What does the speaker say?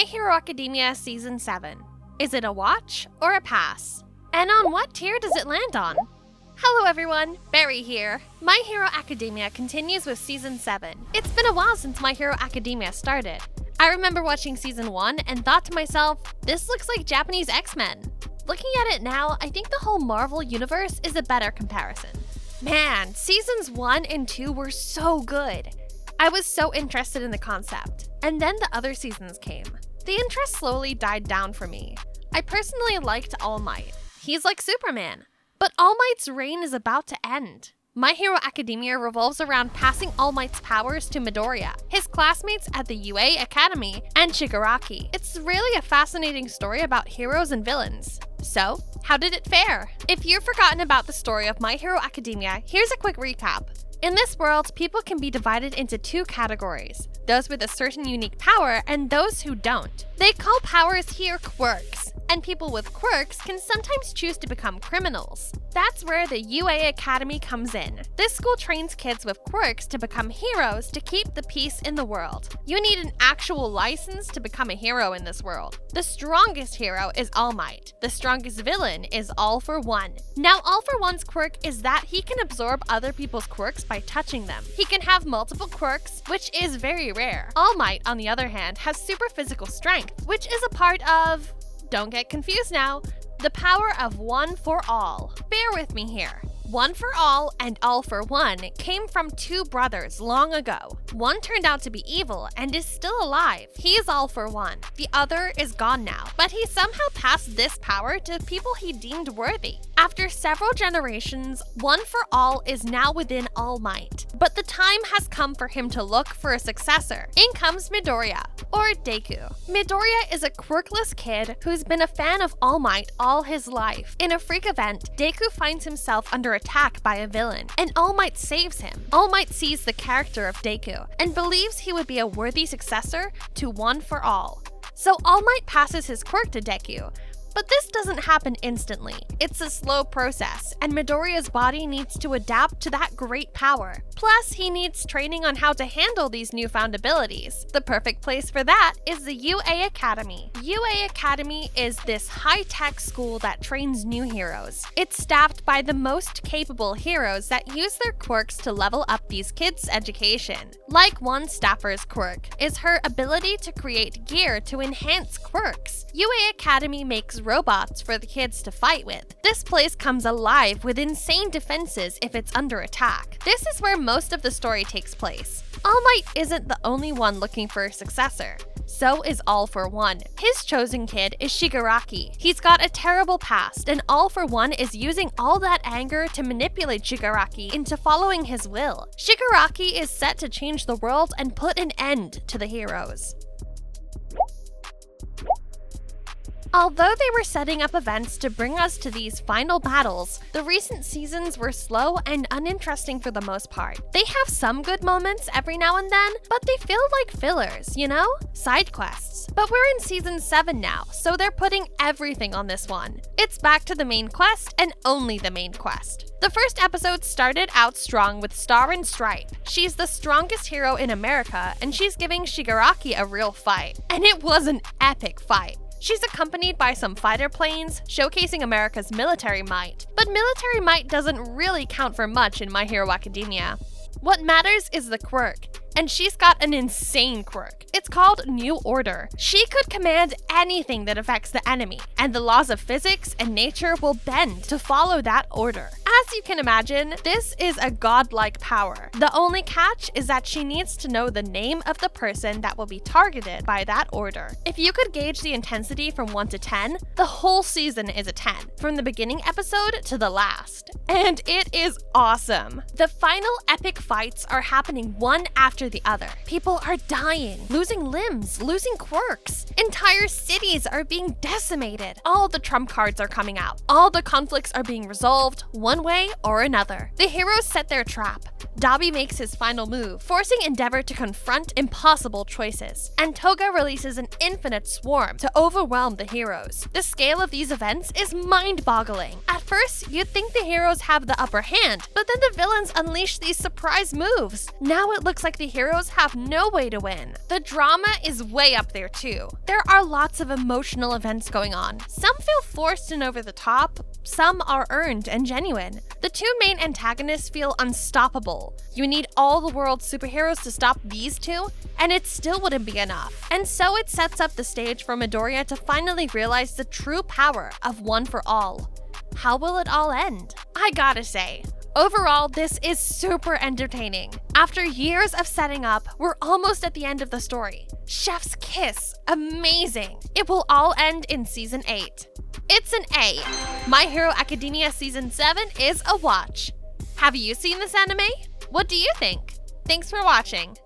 My Hero Academia Season 7. Is it a watch or a pass? And on what tier does it land on? Hello everyone, Barry here. My Hero Academia continues with Season 7. It's been a while since My Hero Academia started. I remember watching Season 1 and thought to myself, this looks like Japanese X-Men. Looking at it now, I think the whole Marvel universe is a better comparison. Man, Seasons 1 and 2 were so good. I was so interested in the concept. And then the other seasons came. The interest slowly died down for me. I personally liked Allmight. He's like Superman. But Allmight's reign is about to end. My Hero Academia revolves around passing Allmight's powers to Midoriya, his classmates at the UA Academy, and Shigaraki. It's really a fascinating story about heroes and villains. So, how did it fare? If you've forgotten about the story of My Hero Academia, here's a quick recap. In this world, people can be divided into two categories, those with a certain unique power and those who don't. They call powers here quirks, and people with quirks can sometimes choose to become criminals. That's where the UA Academy comes in. This school trains kids with quirks to become heroes to keep the peace in the world. You need an actual license to become a hero in this world. The strongest hero is Allmight. The strongest villain is All for One. Now, All for One's quirk is that he can absorb other people's quirks by touching them. He can have multiple quirks, which is very rare. Allmight, on the other hand, has super physical strength, which is a part of... don't get confused now. The power of One for All. Bear with me here. One for All and All for One came from two brothers long ago. One turned out to be evil and is still alive. He is All for One. The other is gone now, but he somehow passed this power to people he deemed worthy. After several generations, One for All is now within Allmight. But the time has come for him to look for a successor. In comes Midoriya, or Deku. Midoriya is a quirkless kid who's been a fan of Allmight all his life. In a freak event, Deku finds himself under attack by a villain, and Allmight saves him. Allmight sees the character of Deku and believes he would be a worthy successor to One for All. So Allmight passes his quirk to Deku. But this doesn't happen instantly. It's a slow process, and Midoriya's body needs to adapt to that great power. Plus, he needs training on how to handle these newfound abilities. The perfect place for that is the UA Academy. UA Academy is this high-tech school that trains new heroes. It's staffed by the most capable heroes that use their quirks to level up these kids' education. Like one staffer's quirk is her ability to create gear to enhance quirks. UA Academy makes robots for the kids to fight with. This place comes alive with insane defenses if it's under attack. This is where most of the story takes place. Allmight isn't the only one looking for a successor. So is All for One. His chosen kid is Shigaraki. He's got a terrible past, and All for One is using all that anger to manipulate Shigaraki into following his will. Shigaraki is set to change the world and put an end to the heroes. Although they were setting up events to bring us to these final battles, the recent seasons were slow and uninteresting for the most part. They have some good moments every now and then, but they feel like fillers, you know? Side quests. But we're in Season 7 now, so they're putting everything on this one. It's back to the main quest, and only the main quest. The first episode started out strong with Star and Stripe. She's the strongest hero in America, and she's giving Shigaraki a real fight. And it was an epic fight. She's accompanied by some fighter planes, showcasing America's military might. But military might doesn't really count for much in My Hero Academia. What matters is the quirk, and she's got an insane quirk. It's called New Order. She could command anything that affects the enemy, and the laws of physics and nature will bend to follow that order. As you can imagine, this is a godlike power. The only catch is that she needs to know the name of the person that will be targeted by that order. If you could gauge the intensity from 1 to 10, the whole season is a 10, from the beginning episode to the last. And it is awesome. The final epic fights are happening one after the other. People are dying, losing limbs, losing quirks. Entire cities are being decimated. All the trump cards are coming out. All the conflicts are being resolved one one way or another. The heroes set their trap. Dabi makes his final move, forcing Endeavor to confront impossible choices, and Toga releases an infinite swarm to overwhelm the heroes. The scale of these events is mind-boggling. At first, you'd think the heroes have the upper hand, but then the villains unleash these surprise moves. Now it looks like the heroes have no way to win. The drama is way up there too. There are lots of emotional events going on. Some feel forced and over the top, some are earned and genuine. The two main antagonists feel unstoppable. You need all the world's superheroes to stop these two, and it still wouldn't be enough. And so it sets up the stage for Midoriya to finally realize the true power of One for All. How will it all end? I gotta say, overall, this is super entertaining. After years of setting up, we're almost at the end of the story. Chef's kiss, amazing. It will all end in Season 8. It's an A. My Hero Academia Season 7 is a watch. Have you seen this anime? What do you think? Thanks for watching.